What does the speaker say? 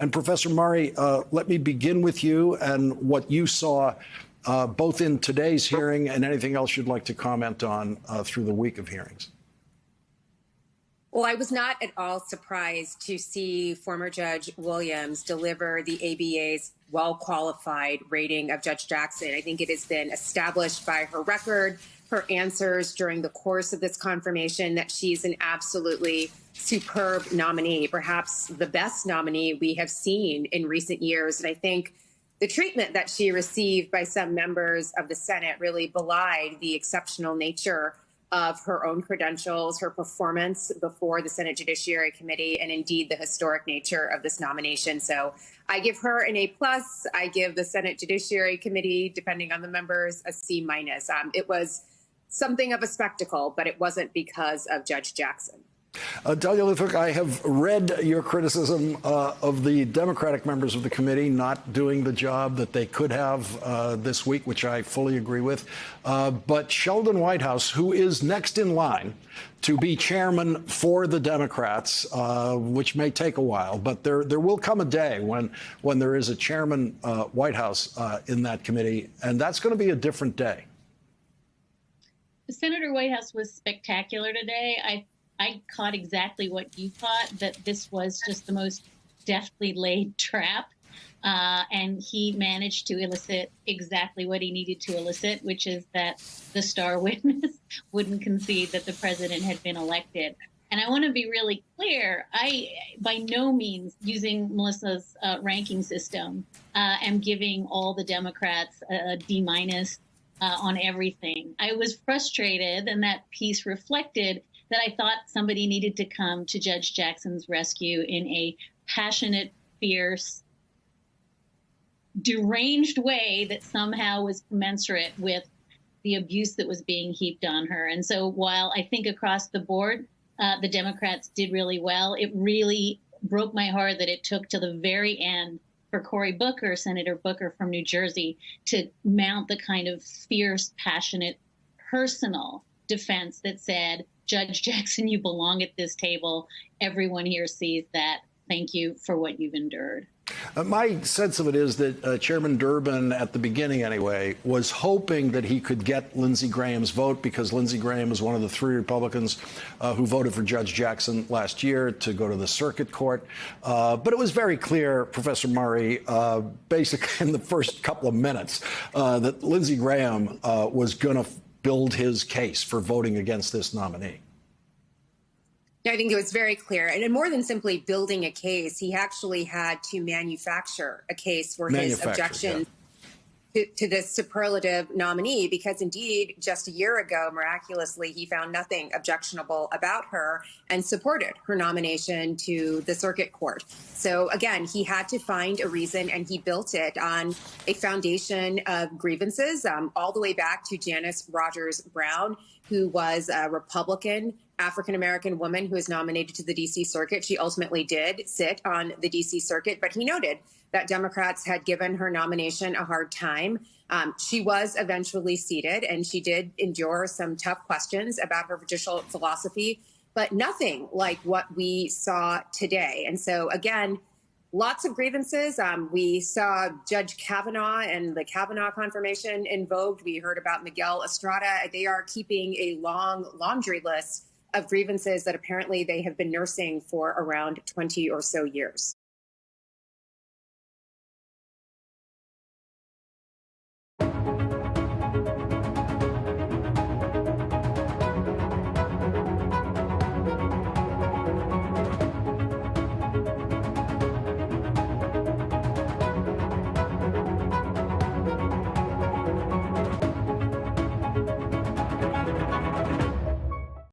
And Professor Murray, let me begin with you and what you saw both in today's hearing and anything else you'd like to comment on through the week of hearings. Well, I was not at all surprised to see former Judge Williams deliver the ABA's well-qualified rating of Judge Jackson. I think it has been established by her record, her answers during the course of this confirmation, that she's an absolutely superb nominee, perhaps the best nominee we have seen in recent years. And I think the treatment that she received by some members of the Senate really belied the exceptional nature of her own credentials, her performance before the Senate Judiciary Committee, and indeed the historic nature of this nomination. So I give her an A+. I give the Senate Judiciary Committee, depending on the members, a C-. It was something of a spectacle, but it wasn't because of Judge Jackson. Dahlia Lithwick, I have read your criticism of the Democratic members of the committee not doing the job that they could have this week, which I fully agree with. But Sheldon Whitehouse, who is next in line to be chairman for the Democrats, which may take a while, but there will come a day when there is a chairman Whitehouse in that committee, and that's going to be a different day. Senator Whitehouse was spectacular today. I caught exactly what you thought, that this was just the most deftly laid trap. And he managed to elicit exactly what he needed to elicit, which is that the star witness wouldn't concede that the president had been elected. And I want to be really clear, I, by no means, using Melissa's ranking system, am giving all the Democrats a D- on everything. I was frustrated, and that piece reflected that I thought somebody needed to come to Judge Jackson's rescue in a passionate, fierce, deranged way that somehow was commensurate with the abuse that was being heaped on her. And so while I think across the board, the Democrats did really well, it really broke my heart that it took to the very end for Cory Booker, Senator Booker from New Jersey, to mount the kind of fierce, passionate, personal defense that said, Judge Jackson, you belong at this table. Everyone here sees that. Thank you for what you've endured. My sense of it is that Chairman Durbin, at the beginning anyway, was hoping that he could get Lindsey Graham's vote, because Lindsey Graham is one of the 3 Republicans who voted for Judge Jackson last year to go to the circuit court. But it was very clear, Professor Murray, basically in the first couple of minutes, that Lindsey Graham was going to build his case for voting against this nominee. I think it was very clear. And more than simply building a case, he actually had to manufacture a case for his objection to this superlative nominee, because indeed, just a year ago, miraculously, he found nothing objectionable about her and supported her nomination to the circuit court. So again, he had to find a reason, and he built it on a foundation of grievances, all the way back to Janice Rogers Brown, who was a Republican African-American woman who was nominated to the D.C. Circuit. She ultimately did sit on the D.C. Circuit, but he noted that Democrats had given her nomination a hard time. She was eventually seated, and she did endure some tough questions about her judicial philosophy, but nothing like what we saw today. And so, again, lots of grievances. We saw Judge Kavanaugh and the Kavanaugh confirmation invoked. We heard about Miguel Estrada. They are keeping a long laundry list of grievances that apparently they have been nursing for around 20 or so years.